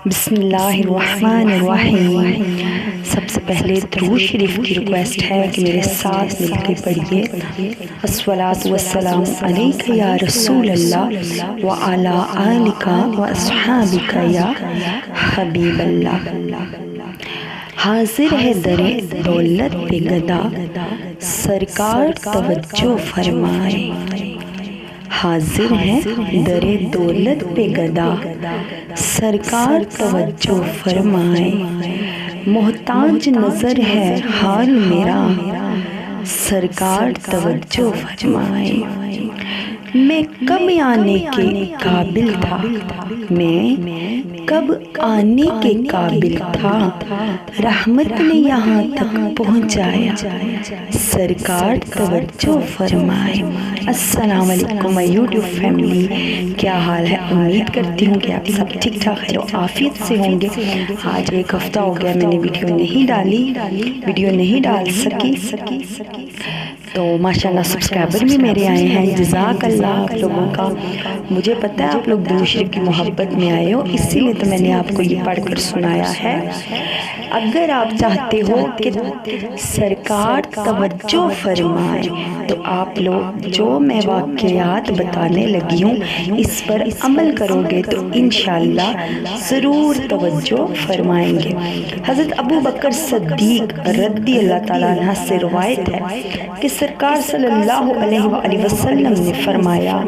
بسم اللہ الرحمن الرحیم۔ سب سے پہلے درود شریف کی ریکویسٹ ہے کہ میرے ساتھ مل کے پڑھیے۔ الصلاۃ والسلام علیک یا رسول اللہ وعلی آلک واصحابک یا حبیب اللہ۔ حاضر ہے در دولت پہ گدا، سرکار توجہ فرمائے۔ حاضر ہے در دولت پہ گدا، سرکار توجہ فرمائے۔ محتاج نظر ہے حال میرا، سرکار توجہ فرمائے۔ میں کب آنے کے قابل تھا، میں کب آنے کے قابل تھا، رحمت نے یہاں تک پہنچایا، سرکار توجہ فرمائے۔ السلام علیکم یوٹیوب فیملی، کیا حال ہے؟ امید کرتی ہوں کہ آپ سب ٹھیک ٹھاک خیر و عافیت سے ہوں گے۔ آج ایک ہفتہ ہو گیا میں نے ویڈیو نہیں ڈال سکی تو ماشاءاللہ سبسکرائبر بھی میرے آئے ہیں، جزاک اللہ آپ لوگوں کا۔ مجھے پتہ ہے آپ لوگ درود شریف کی محبت میں آئے ہو، اسی لیے تو میں نے آپ کو یہ پڑھ کر سنایا ہے۔ اگر آپ چاہتے ہو کہ سرکار توجہ فرمائے تو آپ لوگ جو میں واقعات بتانے لگی ہوں اس پر عمل کرو گے تو انشاءاللہ ضرور توجہ فرمائیں گے۔ حضرت ابو بکر صدیق رضی اللہ تعالیٰ عنہ سے روایت ہے کہ سرکار صلی اللہ علیہ وآلہ وسلم نے فرمایا،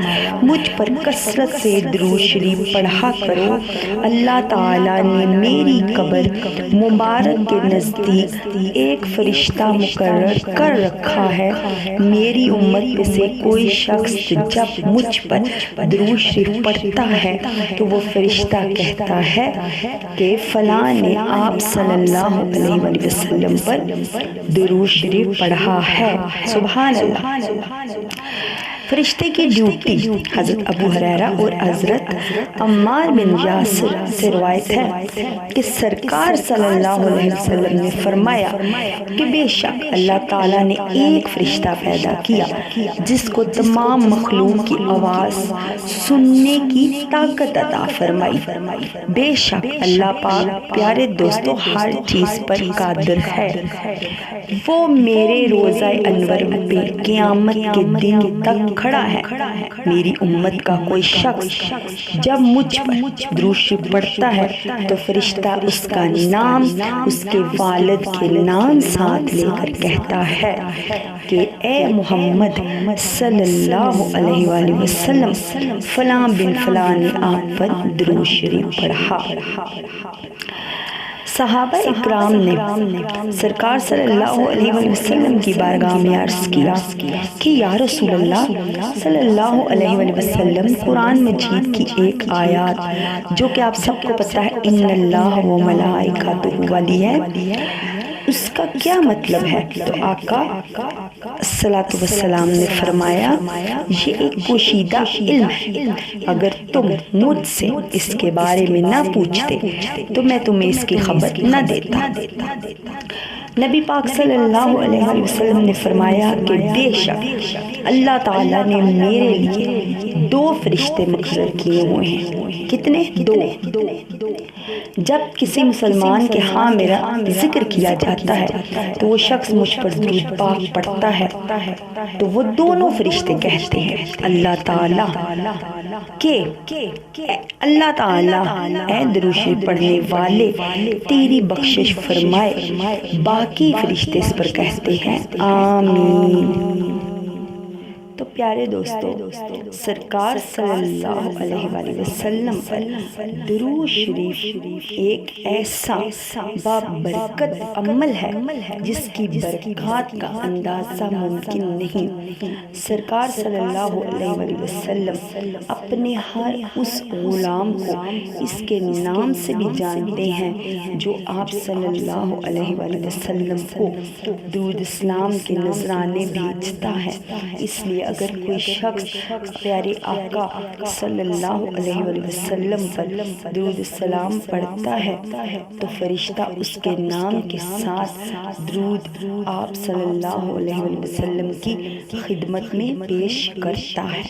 مجھ پر کثرت سے درود شریف پڑھا کرو، اللہ تعالیٰ نے میری قبر مبارک کے نزدیک ایک فرشتہ مقرر کر رکھا ہے۔ میری امت میں سے کوئی شخص جب مجھ پر درود شریف پڑھتا ہے تو وہ فرشتہ کہتا ہے کہ فلاں نے آپ صلی اللہ علیہ وآلہ وسلم پر درود شریف پڑھا ہے۔ سبحان اللہ۔ فرشتے کی ڈیوٹی۔ حضرت ابو ہریرہ اور حضرت عمار بن یاسر سے روایت ہے کہ سرکار صلی اللہ علیہ وسلم نے فرمایا کہ بے شک اللہ تعالیٰ نے ایک فرشتہ پیدا کیا جس کو تمام مخلوق کی آواز سننے کی طاقت عطا فرمائی۔ بے شک اللہ پاک پیارے دوستو ہر چیز پر قادر ہے۔ وہ میرے روضہ انور پہ قیامت کے دن تک کھڑا ہے۔ میری امت کا کوئی شخص جب مجھ پر درود شریف پڑھتا ہے تو فرشتہ اس کا نام اس کے والد کے نام ساتھ لے کر کہتا ہے کہ اے محمد صلی اللہ علیہ وآلہ وسلم، فلاں بن فلاں نے آپ پر درود شریف پڑھا۔ صحابہ اکرام نے سرکار صلی اللہ علیہ وسلم کی بارگاہ میں عرض کیا کہ یا رسول اللہ صلی اللہ علیہ وآلہ وسلم، قرآن مجید کی ایک آیات جو کہ آپ سب کو پتہ ہے ان اللہ و ملائکتہ والی ہے، اس کا کیا مطلب ہے؟ تو آقا الصلاۃ والسلام نے فرمایا یہ ایک پوشیدہ علم ہے، اگر تم مجھ سے اس کے بارے میں نہ پوچھتے تو میں تمہیں اس کی خبر نہ دیتا۔ نبی پاک صلی اللہ علیہ وسلم نے فرمایا کہ بے شک اللہ تعالیٰ نے میرے لیے 2 فرشتے مقرر کیے ہوئے ہیں۔ کتنے؟ 2۔ جب کسی مسلمان کے ہاں میرا ذکر کیا جاتا ہے تو وہ شخص مجھ پر درود پاک پڑھتا ہے تو وہ دونوں فرشتے کہتے ہیں اللہ تعالیٰ کہ اللہ تعالیٰ اے درود شریف پڑھنے والے تیری بخشش فرمائے۔ باقی فرشتے اس پر کہتے ہیں آمین۔ تو پیارے دوستو، سرکار صلی اللہ علیہ وآلہ وسلم پر درود شریف ایک ایسا بابرکت عمل ہے جس کی برکات کا اندازہ ممکن نہیں۔ سرکار صلی اللہ علیہ وآلہ وسلم اپنے ہر اس غلام کو اس کے نام سے بھی جانتے ہیں جو آپ صلی اللہ علیہ وآلہ وسلم کو درود اسلام کے نذرانے بھیجتا ہے۔ اس لیے اگر کوئی شخص پیارے آقا صلی اللہ علیہ وآلہ وسلم پر درود السلام پڑھتا ہے تو فرشتہ اس کے نام کے ساتھ درود آپ صلی اللہ علیہ وسلم کی خدمت میں پیش کرتا ہے۔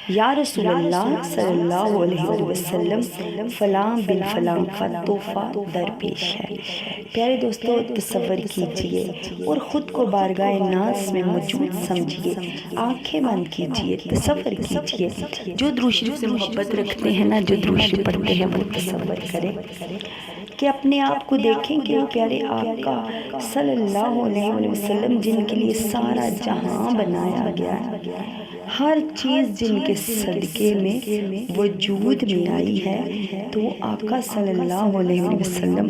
یا رسول اللہ صلی اللہ علیہ وسلم فلاں بن فلاں کا تحفہ درپیش ہے۔ پیارے دوستو، تصور کیجئے اور خود کو بارگاہ ناز میں موجود سمجھیے، آنکھیں بند کیجئے، تصور کیجئے۔ جو درود شریف سے محبت رکھتے ہیں نا، جو درود شریف پڑھتے ہیں، وہ تصور کریں کہ اپنے آپ کو دیکھیں کہ وہ پیارے آقا صلی اللہ علیہ وسلم جن کے لیے سارا جہاں بنایا گیا ہے، ہر چیز جن کے صدقے میں وجود میں آئی ہے، تو وہ آقا صلی اللہ علیہ وسلم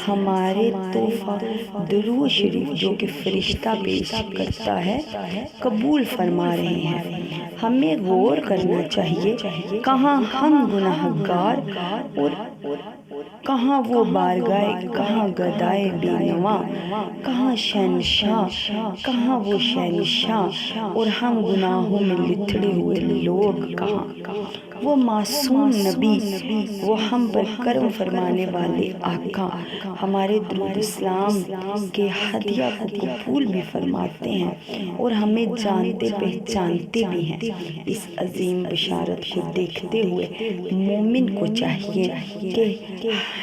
ہمارے تحفہ درود شریف جو کہ فرشتہ پیش کرتا ہے قبول فرما رہے ہیں۔ ہمیں غور کرنا چاہیے کہاں ہم گناہ گار اور کہاں وہ بارگاہ، کہاں گدائے بے نوا، کہاں شہنشاہ، کہاں وہ شہنشاہ، اور ہم گناہوں میں لتھڑے ہوئے لوگ کہاں۔ وہ معصوم نبی، وہ ہم پر کرم فرمانے والے آقا ہمارے درود اسلام کے ہدیہ کو قبول بھی فرماتے ہیں اور ہمیں جانتے پہچانتے بھی ہیں۔ اس عظیم بشارت کو دیکھتے ہوئے مومن کو چاہیے کہ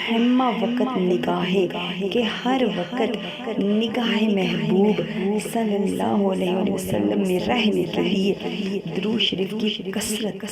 ہمہ وقت نگاہے، کہ ہر وقت نگاہ محبوب صلی اللہ علیہ وسلم میں رہنے کے لیے درود شریف کی کثرت